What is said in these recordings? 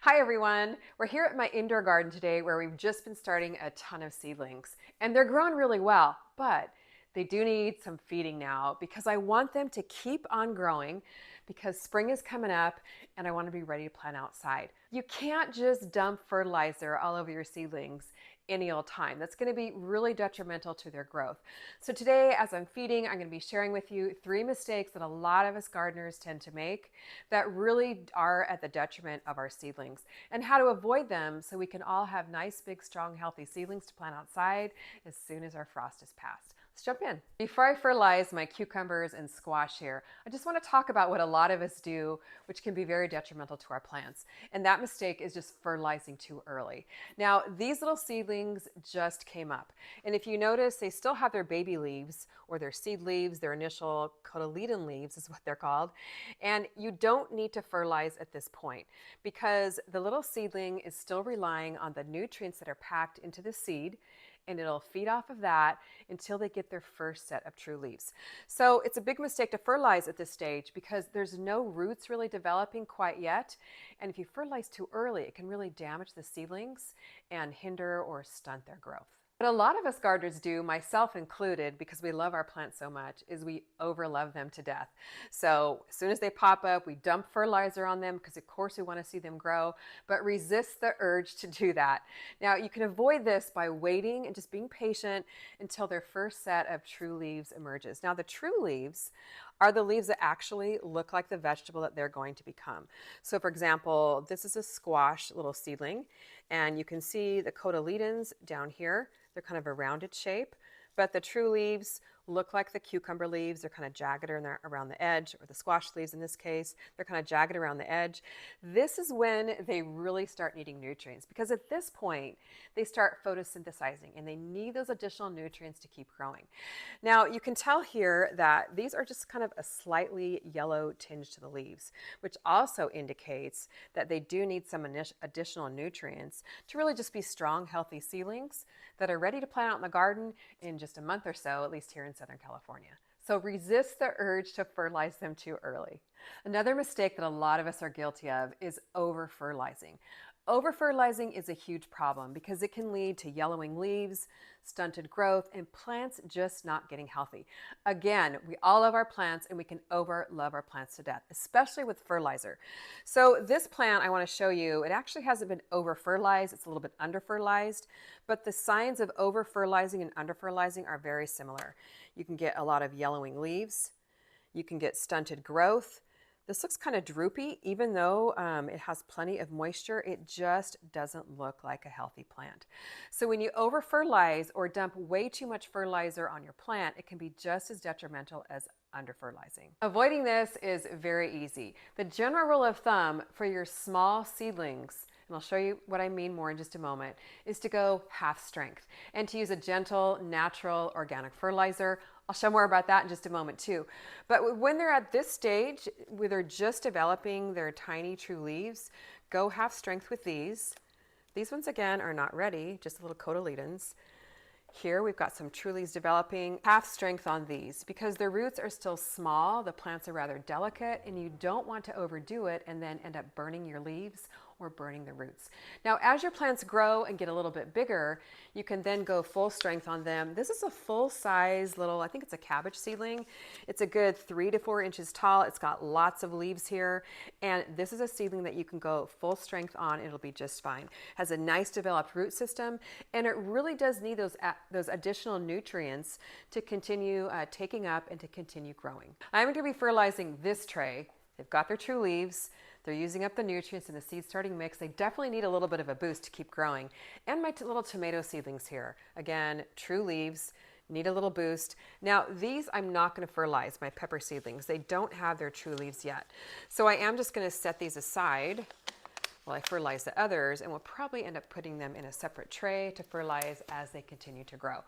Hi everyone! We're here at my indoor garden today where we've just been starting a ton of seedlings and they're growing really well, but they do need some feeding now because I want them to keep on growing because spring is coming up and I want to be ready to plant outside. You can't just dump fertilizer all over your seedlings any old time. That's going to be really detrimental to their growth. So today, as I'm feeding, I'm going to be sharing with you 3 mistakes that a lot of us gardeners tend to make that really are at the detriment of our seedlings and how to avoid them so we can all have nice, big, strong, healthy seedlings to plant outside as soon as our frost is past. Let's jump in. Before I fertilize my cucumbers and squash here, I just want to talk about what a lot of us do, which can be very detrimental to our plants. And that mistake is just fertilizing too early. Now, these little seedlings just came up. And if you notice, they still have their baby leaves or their seed leaves, their initial cotyledon leaves is what they're called. And you don't need to fertilize at this point because the little seedling is still relying on the nutrients that are packed into the seed, and it'll feed off of that until they get their first set of true leaves. So it's a big mistake to fertilize at this stage because there's no roots really developing quite yet. And if you fertilize too early, it can really damage the seedlings and hinder or stunt their growth. What a lot of us gardeners do, myself included, because we love our plants so much, is we overlove them to death. So as soon as they pop up, we dump fertilizer on them because of course we want to see them grow, but resist the urge to do that. Now you can avoid this by waiting and just being patient until their first set of true leaves emerges. Now the true leaves are the leaves that actually look like the vegetable that they're going to become. So for example, this is a squash little seedling, and you can see the cotyledons down here. They're kind of a rounded shape, but the true leaves look like the cucumber leaves. They're kind of jagged around the edge, or the squash leaves in this case. They're kind of jagged around the edge. This is when they really start needing nutrients because at this point, they start photosynthesizing and they need those additional nutrients to keep growing. Now, you can tell here that these are just kind of a slightly yellow tinge to the leaves, which also indicates that they do need some additional nutrients to really just be strong, healthy seedlings that are ready to plant out in the garden in just a month or so, at least here in Southern California. So resist the urge to fertilize them too early. Another mistake that a lot of us are guilty of is over-fertilizing. Over-fertilizing is a huge problem because it can lead to yellowing leaves, stunted growth, and plants just not getting healthy. Again, we all love our plants and we can over-love our plants to death, especially with fertilizer. So this plant I want to show you, it actually hasn't been over-fertilized, it's a little bit under-fertilized, but the signs of over-fertilizing and under-fertilizing are very similar. You can get a lot of yellowing leaves, you can get stunted growth. This looks kind of droopy, even though it has plenty of moisture, it just doesn't look like a healthy plant. So when you over-fertilize or dump way too much fertilizer on your plant, it can be just as detrimental as under-fertilizing. Avoiding this is very easy. The general rule of thumb for your small seedlings, and I'll show you what I mean more in just a moment, is to go half strength and to use a gentle, natural, organic fertilizer. I'll show more about that in just a moment too. But when they're at this stage, where they're just developing their tiny true leaves, go half strength with these. These ones again are not ready, just little cotyledons. Here we've got some true leaves developing. Half strength on these because their roots are still small, the plants are rather delicate, and you don't want to overdo it and then end up burning your leaves or burning the roots. Now, as your plants grow and get a little bit bigger, you can then go full strength on them. This is a full size little, I think it's a cabbage seedling. It's a good 3 to 4 inches tall. It's got lots of leaves here. And this is a seedling that you can go full strength on. It'll be just fine. Has a nice developed root system, and it really does need those additional nutrients to continue taking up and to continue growing. I'm going to be fertilizing this tray. They've got their true leaves. They're using up the nutrients in the seed starting mix. They definitely need a little bit of a boost to keep growing. And my little tomato seedlings here. Again, true leaves, need a little boost. Now these I'm not going to fertilize, my pepper seedlings. They don't have their true leaves yet. So I am just going to set these aside while I fertilize the others, and we'll probably end up putting them in a separate tray to fertilize as they continue to grow.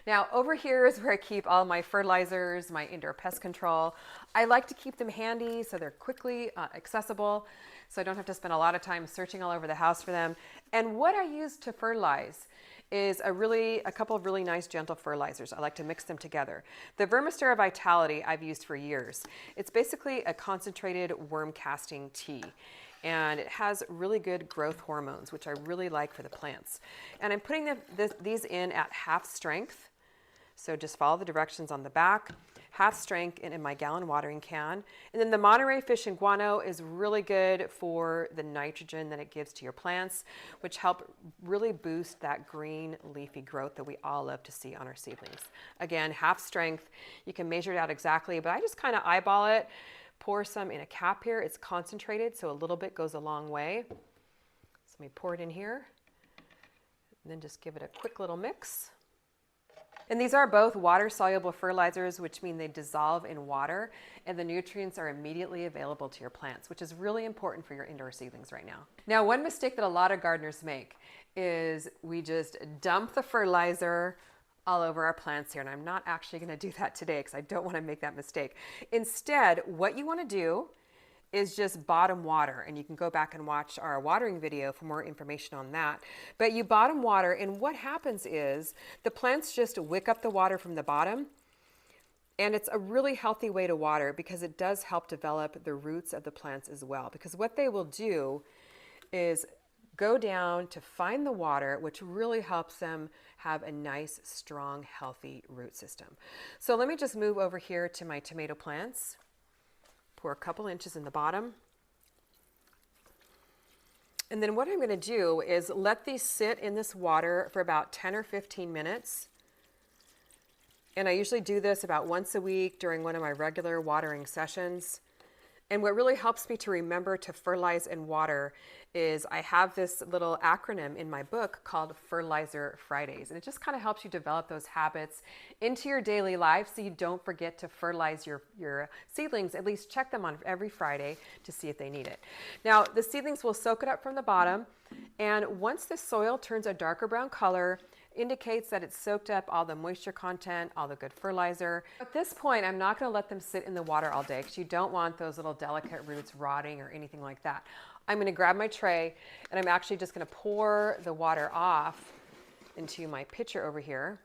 Now over here is where I keep all my fertilizers, my indoor pest control. I like to keep them handy so they're quickly accessible, so I don't have to spend a lot of time searching all over the house for them. And what I use to fertilize is a couple of really nice gentle fertilizers. I like to mix them together. The Vermistera Vitality I've used for years. It's basically a concentrated worm casting tea. and it has really good growth hormones, which I really like for the plants. And I'm putting these in at half strength. So just follow the directions on the back, half strength in my gallon watering can. And then the Monterey Fish and Guano is really good for the nitrogen that it gives to your plants, which help really boost that green leafy growth that we all love to see on our seedlings. Again, half strength. You can measure it out exactly, but I just kind of eyeball it. Pour some in a cap here. It's concentrated, so a little bit goes a long way. So let me pour it in here, and then just give it a quick little mix. And these are both water-soluble fertilizers, which mean they dissolve in water, and the nutrients are immediately available to your plants, which is really important for your indoor seedlings right now. Now, one mistake that a lot of gardeners make is we just dump the fertilizer all over our plants here, and I'm not actually going to do that today because I don't want to make that mistake. Instead, what you want to do is just bottom water, and you can go back and watch our watering video for more information on that. But you bottom water, and what happens is the plants just wick up the water from the bottom, and it's a really healthy way to water because it does help develop the roots of the plants as well. Because what they will do is go down to find the water, which really helps them have a nice, strong, healthy root system. So let me just move over here to my tomato plants. Pour a couple inches in the bottom. And then what I'm going to do is let these sit in this water for about 10 or 15 minutes. And I usually do this about once a week during one of my regular watering sessions. And what really helps me to remember to fertilize and water is I have this little acronym in my book called Fertilizer Fridays. And it just kind of helps you develop those habits into your daily life so you don't forget to fertilize your seedlings. At least check them on every Friday to see if they need it. Now, the seedlings will soak it up from the bottom. And once the soil turns a darker brown color, indicates that it's soaked up all the moisture content, all the good fertilizer. At this point, I'm not going to let them sit in the water all day because you don't want those little delicate roots rotting or anything like that. I'm going to grab my tray, and I'm actually just going to pour the water off into my pitcher over here.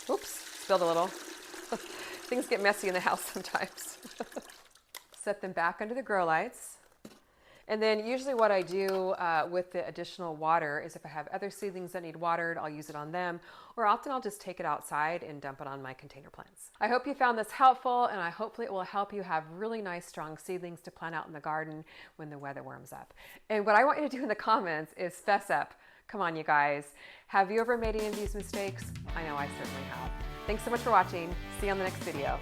Oops, spilled a little. Things get messy in the house sometimes. Set them back under the grow lights. And then usually what I do with the additional water is if I have other seedlings that need watered, I'll use it on them, or often I'll just take it outside and dump it on my container plants. I hope you found this helpful, and hopefully it will help you have really nice, strong seedlings to plant out in the garden when the weather warms up. And what I want you to do in the comments is fess up. Come on, you guys. Have you ever made any of these mistakes? I know I certainly have. Thanks so much for watching. See you on the next video.